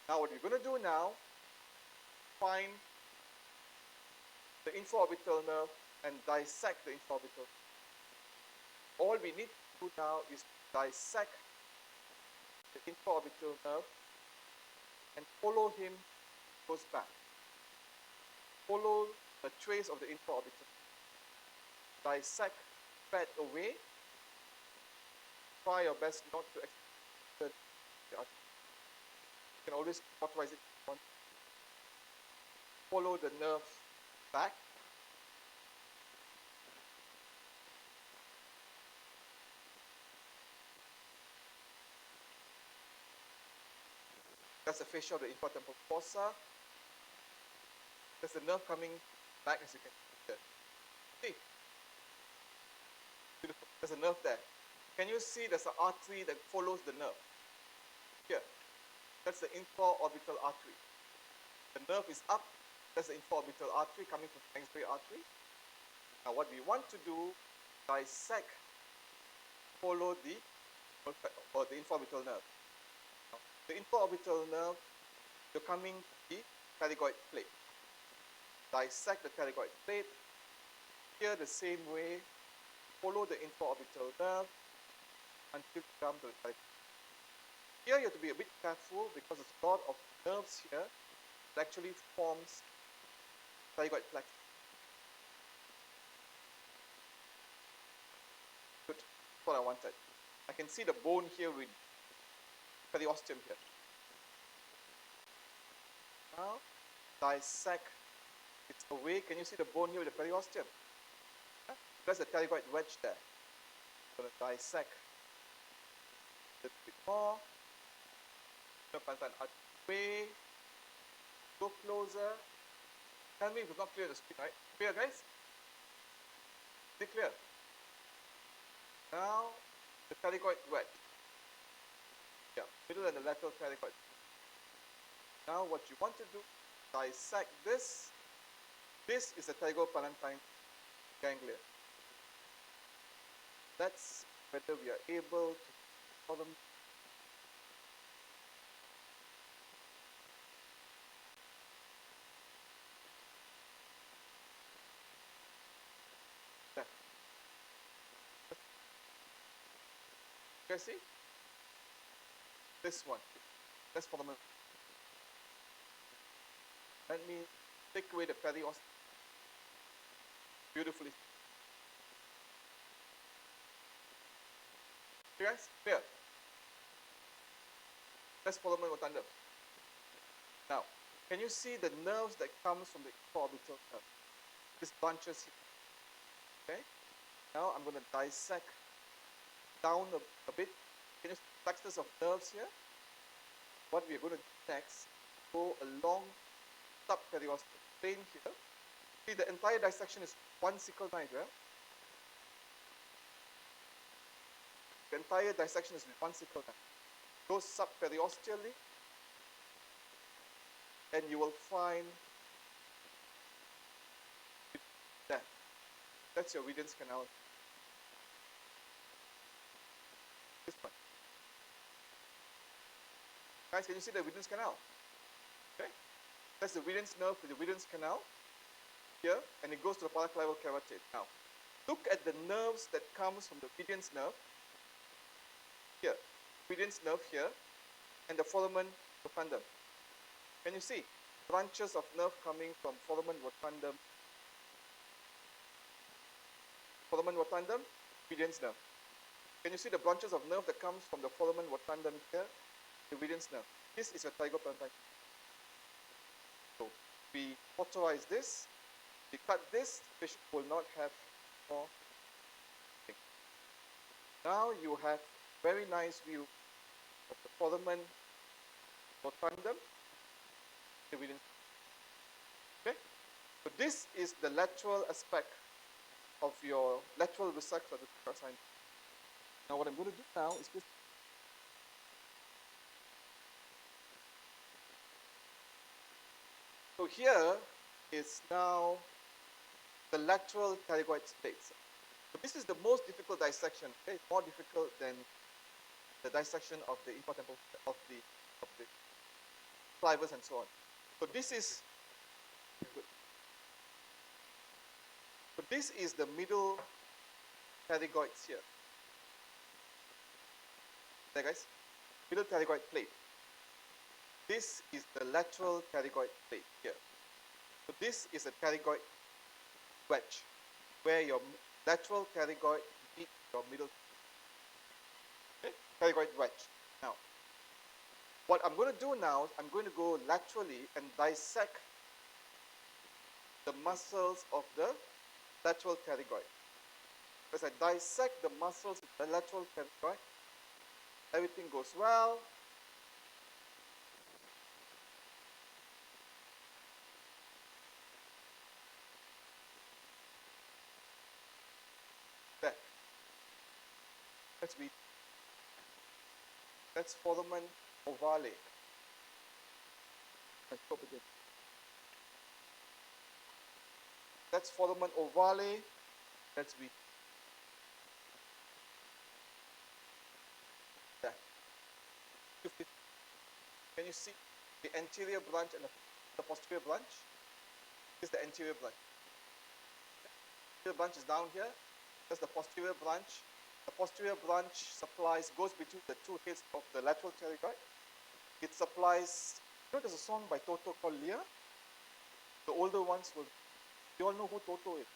Now what we're going to do now, find the infraorbital nerve and dissect the infraorbital. All we need to do now is dissect the infraorbital nerve and follow him goes back. Follow the trace of the infraorbital. Dissect, fed away. Try your best not to extend the artery. You can always cauterize it if you want. Follow the nerve back. That's the fascia of the infratemporal fossa. There's the nerve coming back, as you can see. Beautiful. There's a nerve there. Can you see there's an artery that follows the nerve? Here. That's the infraorbital artery. The nerve is up. That's the infraorbital artery coming from the axillary artery. Now what we want to do, dissect, follow the infraorbital nerve. Now, the infraorbital nerve, you're coming to the pterygoid plate. Dissect the pterygoid plate. Here the same way, follow the infraorbital nerve until you come to the pterygoid. Here you have to be a bit careful because there's a lot of nerves here that actually forms pterygoid plexus. Good, that's what I wanted. I can see the bone here with periosteum here. Now, dissect it away. Can you see the bone here with the periosteum? There's the pterygoid wedge there. I'm going to dissect a little bit more. Away. Go closer. Tell me if it's not clear the screen, right? Clear, guys? Is it clear? Now, the pterygoid wedge. Yeah, middle and the lateral pterygoid. Now, what you want to do, dissect this. This is the pterygopalatine ganglia. That's whether we are able to solve them. You guys see? This one. That's foramen. Let me take away the periosteum. Beautifully. You guys? Clear? That's foramen rotundum. Now, can you see the nerves that comes from the infraorbital nerve? These bunches here. Okay? Now I'm going to dissect down a bit. Can you see the plexus of nerves here? What we are going to do next, go along subperiosteal plane here. See, the entire dissection is one sickle knife, yeah? The entire dissection is with one sickle knife. Go subperiosteally, and you will find that. That's your Vidian's canal. This one. Guys, can you see the Vidian's canal? Okay. That's the Vidian's nerve with the Vidian's canal here, and it goes to the paraclavial carotid. Now, look at the nerves that comes from the Vidian's nerve here, Vidian's nerve here, and the foramen rotundum. Can you see branches of nerve coming from foramen rotundum? Foramen rotundum, Vidian's nerve. Can you see the branches of nerve that comes from the foramen rotundum here, the Vidian's nerve? This is a pterygopalatine. So we cauterize this, we cut this, the patient will not have more thing. Now you have very nice view of the foramen rotundum, the Vidian. Okay? So this is the lateral aspect of your lateral resection of the parasine. Now what I'm going to do now is this. So here is now the lateral pterygoid plates. So this is the most difficult dissection. Okay? More difficult than the dissection of the infratemporal of the fibers and so on. So this is the middle pterygoids here. There, guys, middle pterygoid plate. This is the lateral pterygoid plate here. So this is a pterygoid wedge, where your lateral pterygoid meets your middle pterygoid wedge. Now, what I'm going to do now is I'm going to go laterally and dissect the muscles of the lateral pterygoid. As I dissect the muscles of the lateral pterygoid, everything goes well. There. That's foramen ovale. That's foramen ovale. That's V. There. Can you see the anterior branch and the posterior branch? This is the anterior branch. The anterior branch is down here. That's the posterior branch. The posterior branch goes between the two heads of the lateral pterygoid. It supplies, there's a song by Toto called Lear. The older ones will, you all know who Toto is.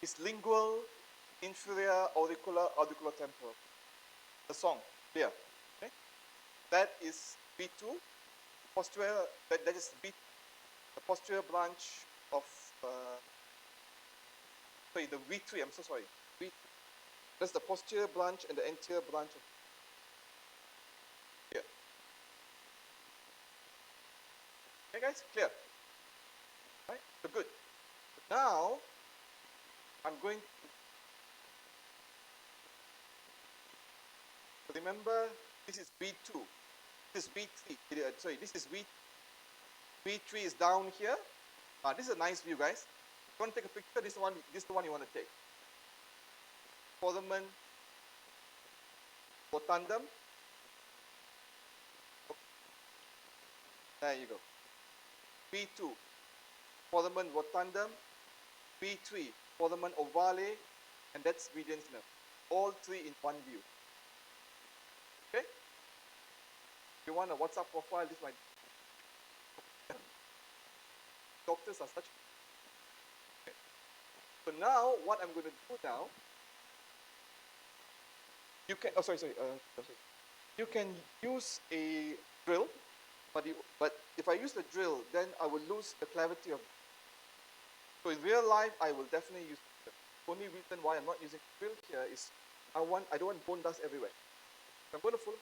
It's lingual, inferior, auricular, auriculotemporal. The song, Lear. Okay? That is B2. Posterior, that is B, the posterior branch of the V3, I'm so sorry. That's the posterior branch and the anterior branch of here. Okay, guys, clear? Right? So good. Now, I'm going to remember this is V2. This is V3. Sorry, this is V3 is down here. This is a nice view, guys. If you want to take a picture, this is the one you want to take. Foramen rotundum. There you go. V2, foramen rotundum. V3, foramen ovale, and that's Vidian's nerve. All three in one view. Okay? If you want a WhatsApp profile, this might. Doctors are such. Okay. So now, what I'm going to do now, you can. Oh, sorry. You can use a drill, but if I use the drill, then I will lose the clarity of. So in real life, I will definitely use the drill. The only reason why I'm not using the drill here is I don't want bone dust everywhere. So I'm going to follow.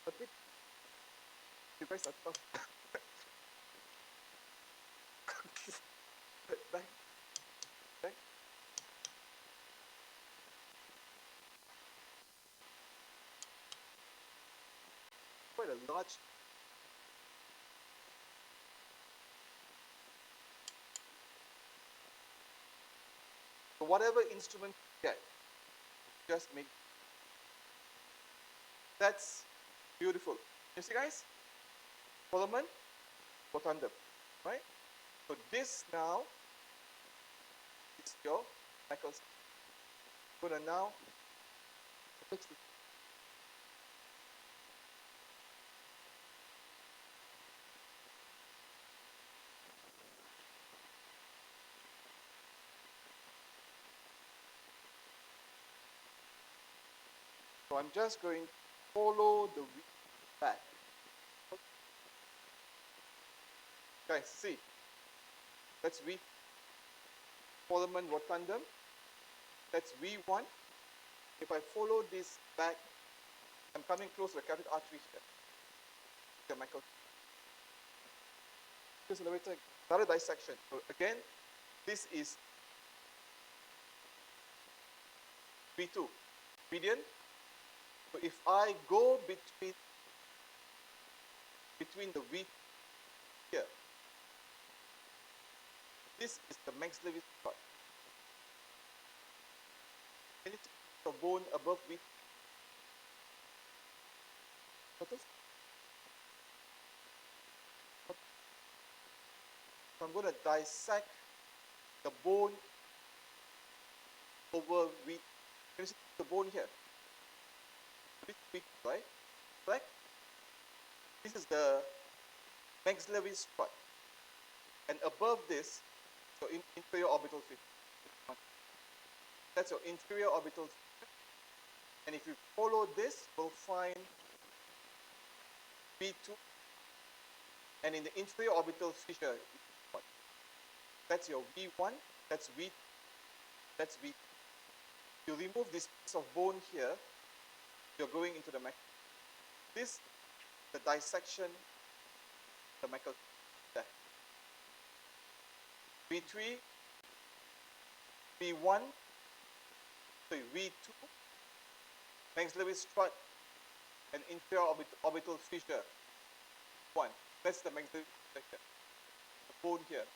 But you guys are tough. Back. Quite a large. So whatever instrument you get, just make. That's beautiful. You see, guys? Foramen rotundum, right? So this now is your Meckels. I'm going to now fix this. So I'm just going to follow the back. Guys, see. That's V. Foramen rotundum. That's V1. If I follow this back, I'm coming close to the carotid artery here. The Meckel. Accelerator, another dissection. So again, this is V2. Vidian. So if I go between the V here, this is the maxillary part. Can you see the bone above V? Notice? So I'm going to dissect the bone over with, can you see the bone here? Right? Correct? This is the maxillary strut. And above this, so inferior orbital fissure. That's your inferior orbital fissure. And if you follow this, you'll find V2. And in the inferior orbital fissure, that's your V1, that's V2, that's V2. You remove this piece of bone here, you're going into the Meckel. This, the dissection, the Meckel there. V3, V1, sorry, V2, maxillary strut, and inferior orbital fissure. 1. That's the maxillary section. The bone here.